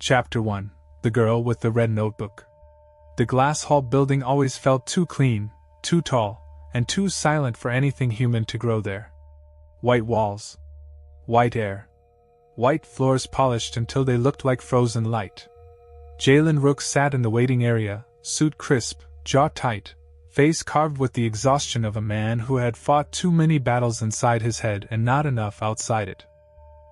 Chapter 1: The Girl with the Red Notebook. The glass hall building always felt too clean, too tall, and too silent for anything human to grow there. White walls, white air, white floors polished until they looked like frozen light. Jalen Rook sat in the waiting area, suit crisp, jaw tight, face carved with the exhaustion of a man who had fought too many battles inside his head and not enough outside it.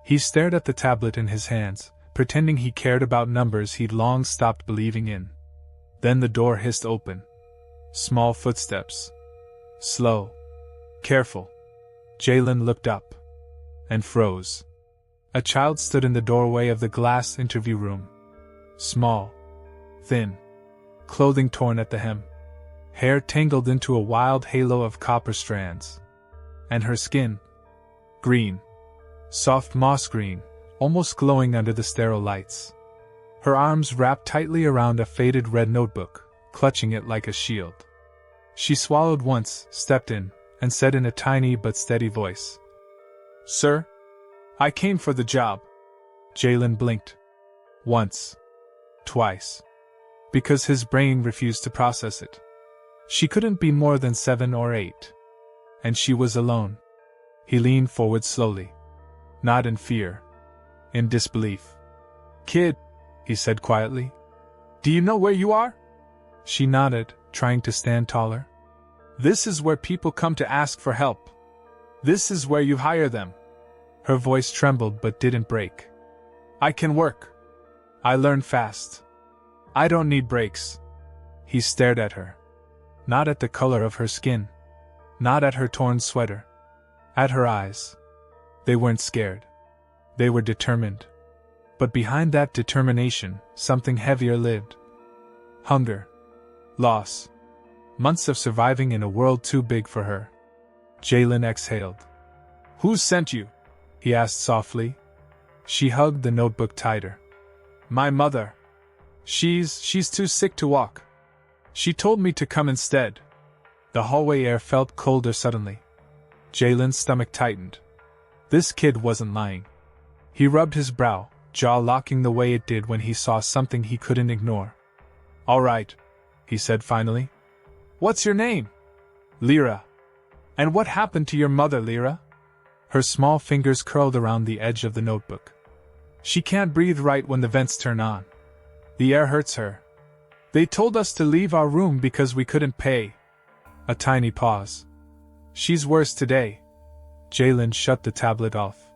He stared at the tablet in his hands, pretending he cared about numbers he'd long stopped believing in. Then the door hissed open. Small footsteps. Slow. Careful. Jalen looked up. And froze. A child stood in the doorway of the glass interview room. Small. Thin. Clothing torn at the hem. Hair tangled into a wild halo of copper strands. And her skin? Green. Soft moss green, almost glowing under the sterile lights. Her arms wrapped tightly around a faded red notebook, clutching it like a shield. She swallowed once, stepped in, and said in a tiny but steady voice, "Sir? I came for the job." Jalen blinked. Once. Twice. Because his brain refused to process it. She couldn't be more than 7 or 8. And she was alone. He leaned forward slowly. Not in fear. In disbelief. "Kid," he said quietly. "Do you know where you are?" She nodded, trying to stand taller. "This is where people come to ask for help. This is where you hire them." Her voice trembled but didn't break. "I can work. I learn fast. I don't need breaks." He stared at her. Not at the color of her skin. Not at her torn sweater. At her eyes. They weren't scared. They were determined. But behind that determination, something heavier lived. Hunger. Loss. Months of surviving in a world too big for her. Jalen exhaled. "Who sent you?" he asked softly. She hugged the notebook tighter. "My mother. She's too sick to walk. She told me to come instead." The hallway air felt colder suddenly. Jalen's stomach tightened. This kid wasn't lying. He rubbed his brow, jaw locking the way it did when he saw something he couldn't ignore. "All right," he said finally. "What's your name?" "Lyra." "And what happened to your mother, Lyra?" Her small fingers curled around the edge of the notebook. "She can't breathe right when the vents turn on. The air hurts her. They told us to leave our room because we couldn't pay." A tiny pause. "She's worse today." Jalen shut the tablet off.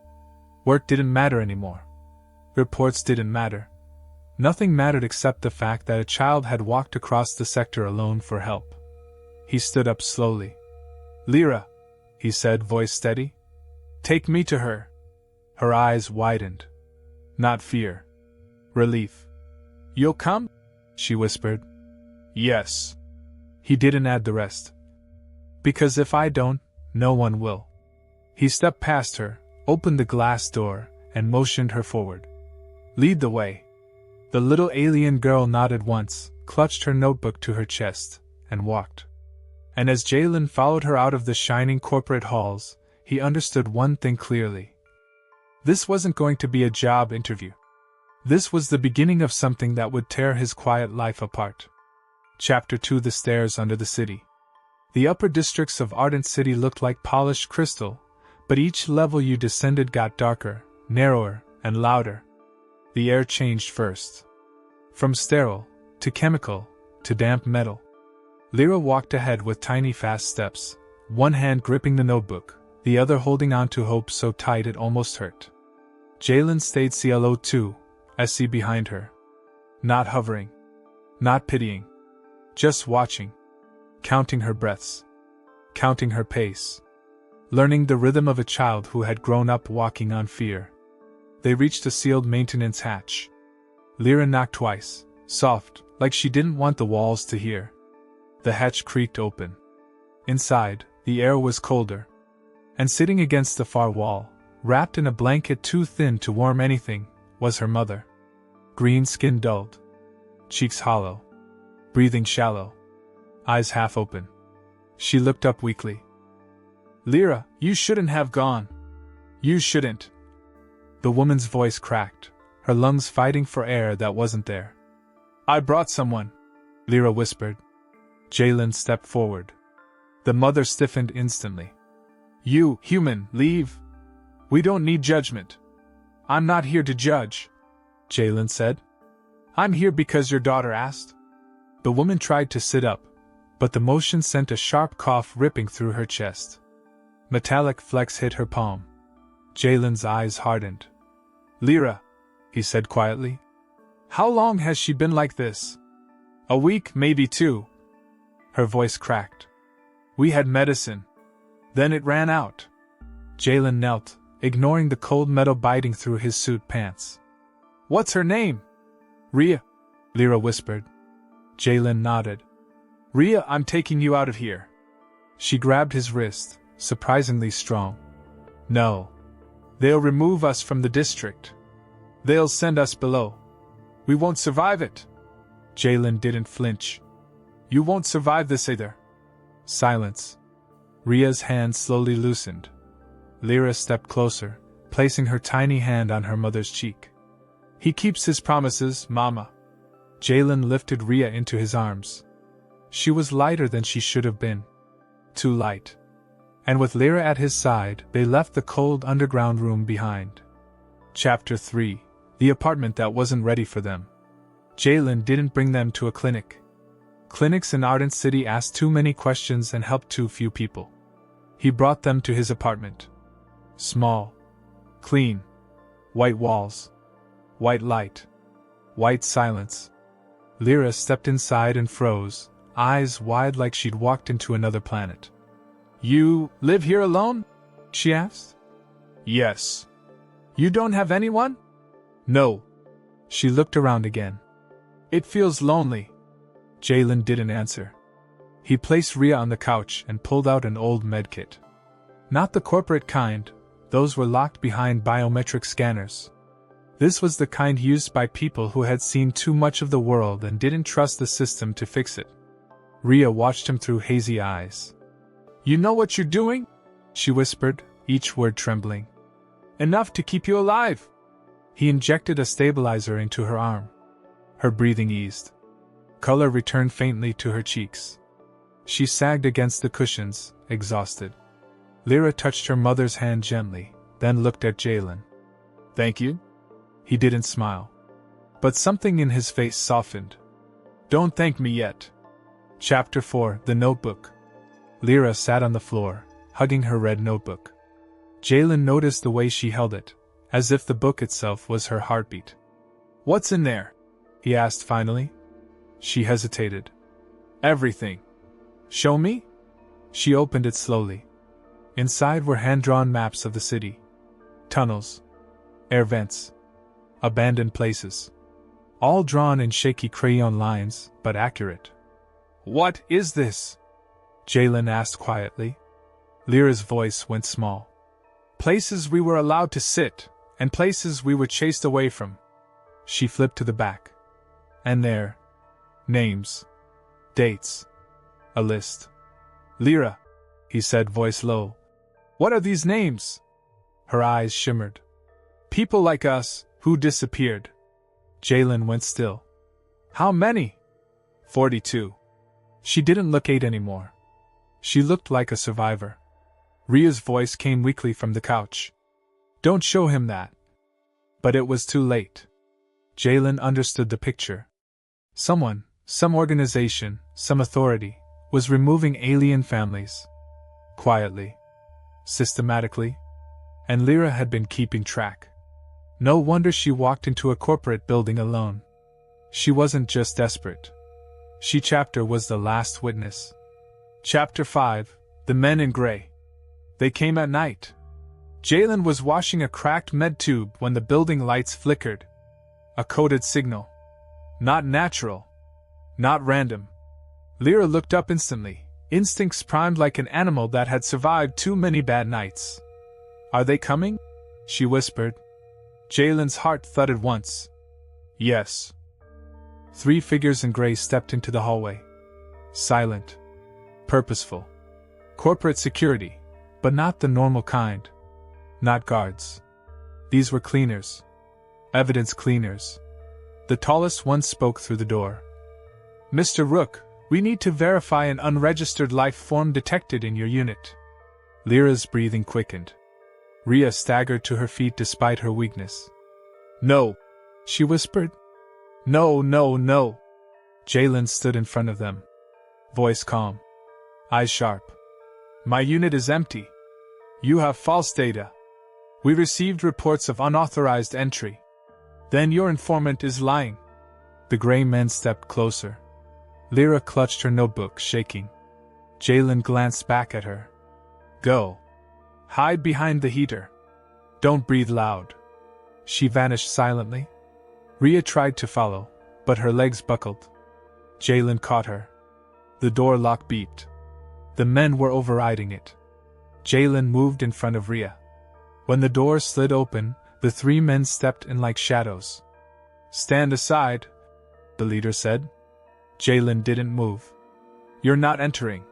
Work didn't matter anymore. Reports didn't matter. Nothing mattered except the fact that a child had walked across the sector alone for help. He stood up slowly. "Lyra," he said, voice steady. "Take me to her." Her eyes widened. Not fear. Relief. "You'll come?" she whispered. "Yes." He didn't add the rest. "Because if I don't, no one will." He stepped past her, opened the glass door, and motioned her forward. "Lead the way." The little alien girl nodded once, clutched her notebook to her chest, and walked. And as Jalen followed her out of the shining corporate halls, he understood one thing clearly. This wasn't going to be a job interview. This was the beginning of something that would tear his quiet life apart. Chapter 2: The Stairs Under the City. The upper districts of Ardent City looked like polished crystal, but each level you descended got darker, narrower, and louder. The air changed first. From sterile, to chemical, to damp metal. Lyra walked ahead with tiny fast steps, one hand gripping the notebook, the other holding on to hope so tight it almost hurt. Jalen stayed CLO2, SC behind her. Not hovering. Not pitying. Just watching. Counting her breaths. Counting her pace. Learning the rhythm of a child who had grown up walking on fear. They reached a sealed maintenance hatch. Lyra knocked twice, soft, like she didn't want the walls to hear. The hatch creaked open. Inside, the air was colder. And sitting against the far wall, wrapped in a blanket too thin to warm anything, was her mother. Green skin dulled. Cheeks hollow. Breathing shallow. Eyes half open. She looked up weakly. "Lyra, you shouldn't have gone. You shouldn't." The woman's voice cracked, her lungs fighting for air that wasn't there. "I brought someone," Lyra whispered. Jalen stepped forward. The mother stiffened instantly. "You, human, leave. We don't need judgment." "I'm not here to judge," Jalen said. "I'm here because your daughter asked." The woman tried to sit up, but the motion sent a sharp cough ripping through her chest. Metallic flecks hit her palm. Jalen's eyes hardened. "Lyra," he said quietly. "How long has she been like this?" "A week, maybe 2. Her voice cracked. "We had medicine. Then it ran out." Jalen knelt, ignoring the cold metal biting through his suit pants. "What's her name?" "Rhea," Lyra whispered. Jalen nodded. "Rhea, I'm taking you out of here." She grabbed his wrist, surprisingly strong. "No. They'll remove us from the district. They'll send us below. We won't survive it." Jalen didn't flinch. "You won't survive this either." Silence. Rhea's hand slowly loosened. Lyra stepped closer, placing her tiny hand on her mother's cheek. "He keeps his promises, Mama." Jalen lifted Rhea into his arms. She was lighter than she should have been. Too light. And with Lyra at his side, they left the cold underground room behind. Chapter 3: The apartment that wasn't ready for them. Jalen didn't bring them to a clinic. Clinics in Ardent City asked too many questions and helped too few people. He brought them to his apartment. Small. Clean. White walls. White light. White silence. Lyra stepped inside and froze, eyes wide like she'd walked into another planet. "You live here alone?" she asked. "Yes." "You don't have anyone?" "No." She looked around again. "It feels lonely." Jalen didn't answer. He placed Rhea on the couch and pulled out an old medkit. Not the corporate kind, those were locked behind biometric scanners. This was the kind used by people who had seen too much of the world and didn't trust the system to fix it. Rhea watched him through hazy eyes. "You know what you're doing?" she whispered, each word trembling. "Enough to keep you alive." He injected a stabilizer into her arm. Her breathing eased. Color returned faintly to her cheeks. She sagged against the cushions, exhausted. Lyra touched her mother's hand gently, then looked at Jalen. "Thank you?" He didn't smile. But something in his face softened. "Don't thank me yet." Chapter 4: The Notebook. Lyra sat on the floor, hugging her red notebook. Jalen noticed the way she held it, as if the book itself was her heartbeat. "What's in there?" he asked finally. She hesitated. "Everything." "Show me?" She opened it slowly. Inside were hand-drawn maps of the city. Tunnels. Air vents. Abandoned places. All drawn in shaky crayon lines, but accurate. "What is this?" Jalen asked quietly. Lyra's voice went small. "Places we were allowed to sit, and places we were chased away from." She flipped to the back. And there. Names. Dates. A list. "Lyra," he said, voice low. "What are these names?" Her eyes shimmered. "People like us, who disappeared." Jalen went still. "How many?" 42. She didn't look 8 anymore. She looked like a survivor. Rhea's voice came weakly from the couch. "Don't show him that." But it was too late. Jalen understood the picture. Someone, some organization, some authority, was removing alien families. Quietly. Systematically. And Lyra had been keeping track. No wonder she walked into a corporate building alone. She wasn't just desperate. She chapter was the last witness. Chapter 5: The Men in Gray. They came at night. Jalen was washing a cracked med tube when the building lights flickered. A coded signal. Not natural. Not random. Lyra looked up instantly, instincts primed like an animal that had survived too many bad nights. "Are they coming?" she whispered. Jalen's heart thudded once. Yes. 3 figures in gray stepped into the hallway. Silent. Purposeful. Corporate security, but not the normal kind. Not guards. These were cleaners. Evidence cleaners. The tallest one spoke through the door. Mr. Rook, we need to verify an unregistered life form detected in your unit. Lyra's breathing quickened. Rhea staggered to her feet despite her weakness. No, she whispered. No, no, no. Jalen stood in front of them. Voice calm. Eyes sharp. My unit is empty. You have false data. We received reports of unauthorized entry. Then your informant is lying. The gray men stepped closer. Lyra clutched her notebook, shaking. Jalen glanced back at her. Go. Hide behind the heater. Don't breathe loud. She vanished silently. Rhea tried to follow, but her legs buckled. Jalen caught her. The door lock beeped. The men were overriding it. Jalen moved in front of Rhea. When the door slid open, the three men stepped in like shadows. Stand aside, the leader said. Jalen didn't move. You're not entering.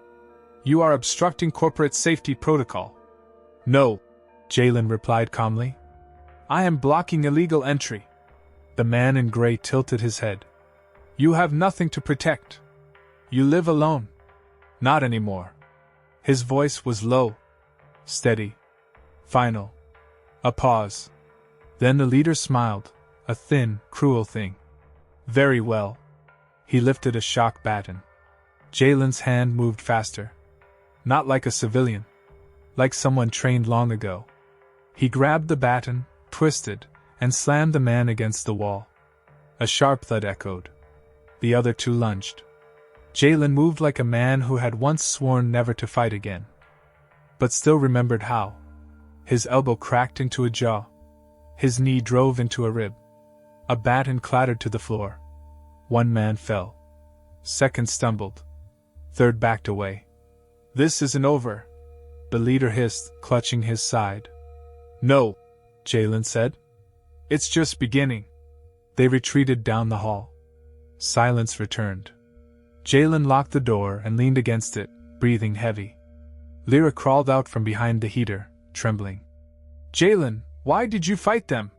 You are obstructing corporate safety protocol. No, Jalen replied calmly. I am blocking illegal entry. The man in gray tilted his head. You have nothing to protect. You live alone. Not anymore. His voice was low, steady, final. A pause. Then the leader smiled, a thin, cruel thing. Very well. He lifted a shock baton. Jalen's hand moved faster. Not like a civilian. Like someone trained long ago. He grabbed the baton, twisted, and slammed the man against the wall. A sharp thud echoed. The other two lunged. Jalen moved like a man who had once sworn never to fight again. But still remembered how. His elbow cracked into a jaw. His knee drove into a rib. A baton clattered to the floor. One man fell. Second stumbled. Third backed away. This isn't over, the leader hissed, clutching his side. No, Jalen said. It's just beginning. They retreated down the hall. Silence returned. Jalen locked the door and leaned against it, breathing heavy. Lyra crawled out from behind the heater, trembling. Jalen, why did you fight them?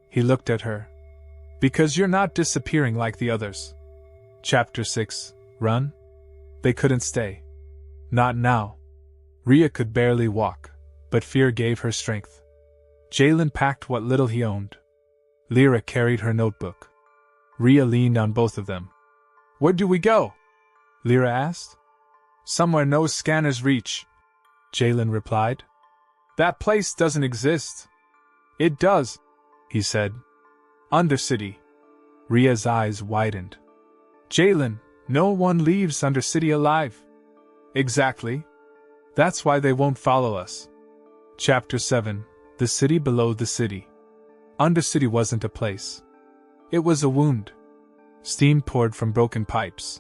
He looked at her. Because you're not disappearing like the others. Chapter 6, Run? They couldn't stay. Not now. Rhea could barely walk, but fear gave her strength. Jalen packed what little he owned. Lyra carried her notebook. Rhea leaned on both of them. Where do we go? Lyra asked. Somewhere no scanners reach, Jalen replied. That place doesn't exist. It does, he said. Undercity. Rhea's eyes widened. Jalen, no one leaves Undercity alive. Exactly. That's why they won't follow us. Chapter 7, The City Below the City. Undercity wasn't a place. It was a wound. Steam poured from broken pipes.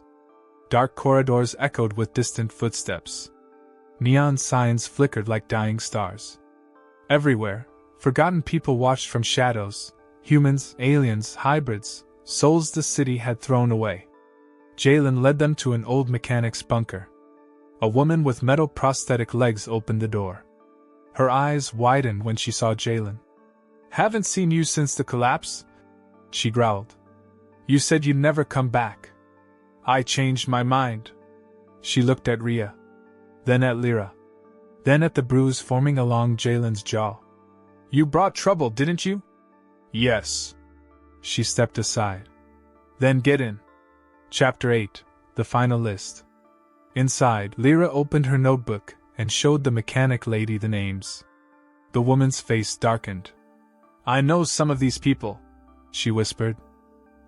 Dark corridors echoed with distant footsteps. Neon signs flickered like dying stars. Everywhere, forgotten people watched from shadows, humans, aliens, hybrids, souls the city had thrown away. Jalen led them to an old mechanic's bunker. A woman with metal prosthetic legs opened the door. Her eyes widened when she saw Jalen. Haven't seen you since the collapse? She growled. You said you'd never come back. I changed my mind. She looked at Rhea. Then at Lyra. Then at the bruise forming along Jalen's jaw. You brought trouble, didn't you? Yes. She stepped aside. Then get in. Chapter 8, The Final List. Inside, Lyra opened her notebook and showed the mechanic lady the names. The woman's face darkened. I know some of these people, she whispered.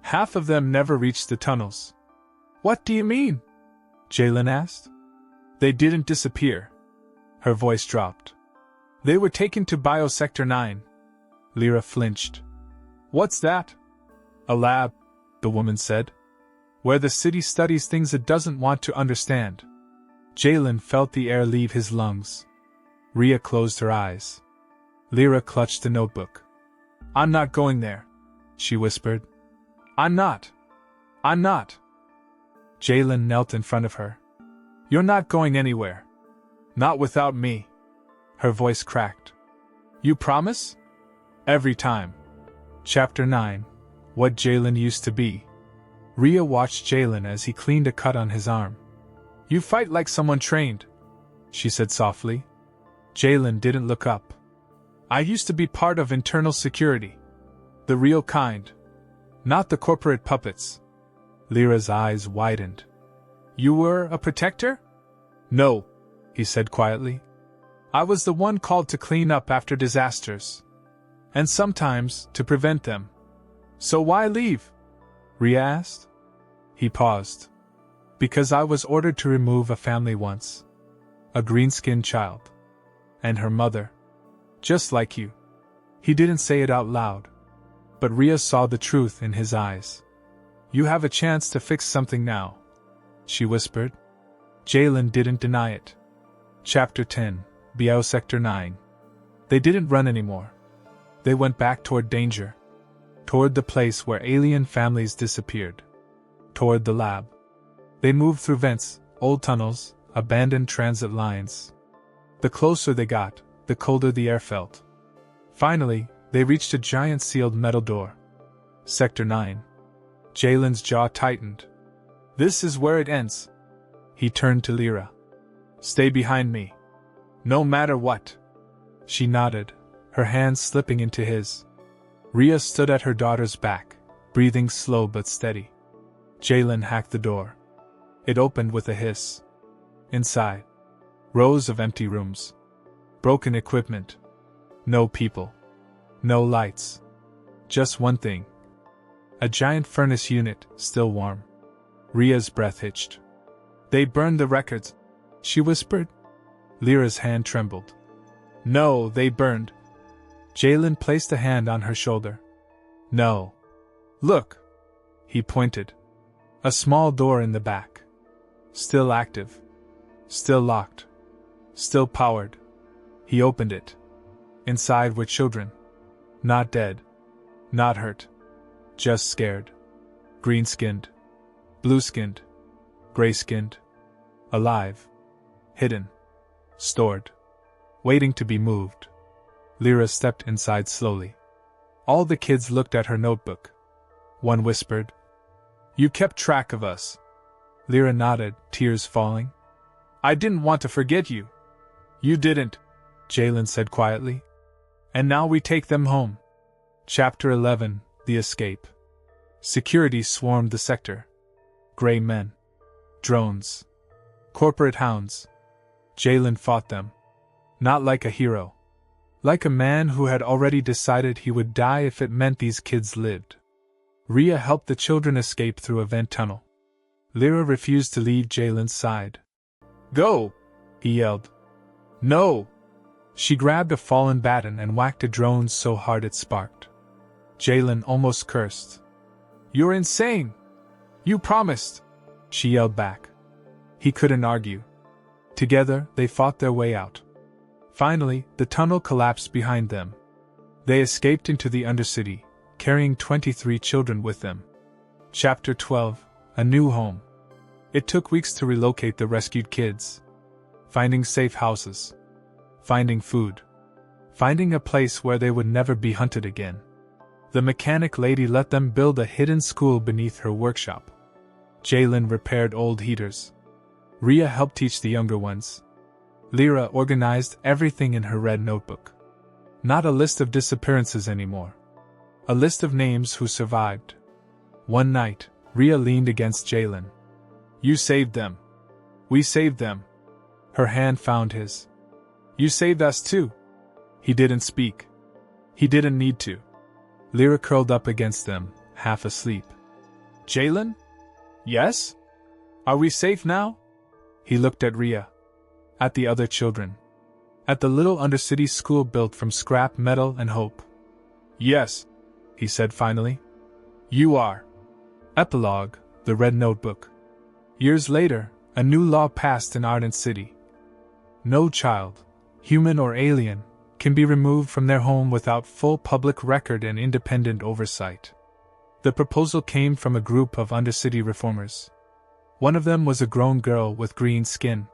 Half of them never reached the tunnels. What do you mean? Jalen asked. They didn't disappear. Her voice dropped. They were taken to Biosector 9. Lyra flinched. What's that? A lab, the woman said. Where the city studies things it doesn't want to understand. Jalen felt the air leave his lungs. Rhea closed her eyes. Lyra clutched the notebook. I'm not going there, she whispered. I'm not. Jalen knelt in front of her. You're not going anywhere. Not without me. Her voice cracked. You promise? Every time. Chapter 9. What Jalen Used to Be. Rhea watched Jalen as he cleaned a cut on his arm. "You fight like someone trained," she said softly. Jalen didn't look up. "I used to be part of internal security. The real kind. Not the corporate puppets." Lyra's eyes widened. "You were a protector?" "No," he said quietly. "I was the one called to clean up after disasters. And sometimes to prevent them." "So why leave?" Rhea asked. He paused. "Because I was ordered to remove a family once. A green-skinned child. And her mother. Just like you." He didn't say it out loud. But Rhea saw the truth in his eyes. "You have a chance to fix something now," she whispered. Jalen didn't deny it. Chapter 10. Biosector 9. They didn't run anymore. They went back toward danger. Toward the place where alien families disappeared. Toward the lab. They moved through vents, old tunnels, abandoned transit lines. The closer they got, the colder the air felt. Finally, they reached a giant sealed metal door. Sector 9. Jalen's jaw tightened. "This is where it ends." He turned to Lyra. "Stay behind me. No matter what." She nodded, her hands slipping into his. Rhea stood at her daughter's back, breathing slow but steady. Jalen hacked the door. It opened with a hiss. Inside, rows of empty rooms. Broken equipment. No people. No lights. Just one thing. A giant furnace unit, still warm. Rhea's breath hitched. "They burned the records," she whispered. Lyra's hand trembled. "No, they burned." Jalen placed a hand on her shoulder. "No. Look." He pointed. A small door in the back. Still active. Still locked. Still powered. He opened it. Inside were children. Not dead. Not hurt. Just scared. Green-skinned. Blue-skinned. Gray-skinned. Alive. Hidden. Stored. Waiting to be moved. Lyra stepped inside slowly. All the kids looked at her notebook. One whispered, "You kept track of us." Lyra nodded, tears falling. "I didn't want to forget you." "You didn't," Jalen said quietly. "And now we take them home." Chapter 11. The Escape. Security swarmed the sector. Gray men. Drones. Corporate hounds. Jalen fought them. Not like a hero. Like a man who had already decided he would die if it meant these kids lived. Rhea helped the children escape through a vent tunnel. Lyra refused to leave Jalen's side. "Go!" he yelled. "No!" She grabbed a fallen baton and whacked a drone so hard it sparked. Jalen almost cursed. "You're insane! You promised!" she yelled back. He couldn't argue. Together, they fought their way out. Finally, the tunnel collapsed behind them. They escaped into the Undercity, carrying 23 children with them. Chapter 12. A New Home. It took weeks to relocate the rescued kids. Finding safe houses. Finding food. Finding a place where they would never be hunted again. The mechanic lady let them build a hidden school beneath her workshop. Jalen repaired old heaters. Rhea helped teach the younger ones. Lyra organized everything in her red notebook. Not a list of disappearances anymore. A list of names who survived. One night, Rhea leaned against Jalen. "You saved them. We saved them." Her hand found his. "You saved us too." He didn't speak. He didn't need to. Lyra curled up against them, half asleep. "Jalen? Yes? Are we safe now?" He looked at Rhea. At the other children. At the little Undercity school built from scrap metal and hope. "Yes," he said finally. "You are." Epilogue, the red notebook. Years later, a new law passed in Ardent City. No child, human or alien, can be removed from their home without full public record and independent oversight. The proposal came from a group of Undercity reformers. One of them was a grown girl with green skin.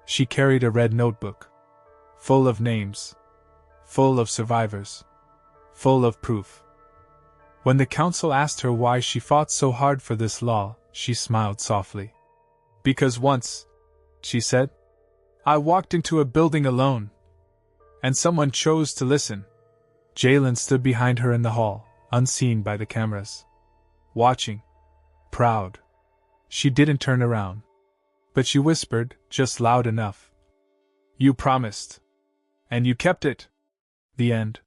She carried a red notebook. Full of names. Full of survivors. Full of proof. When the council asked her why she fought so hard for this law, she smiled softly. Because once, she said, I walked into a building alone, and someone chose to listen. Jalen stood behind her in the hall, unseen by the cameras. Watching. Proud. She didn't turn around. But she whispered, just loud enough. You promised. And you kept it. The end.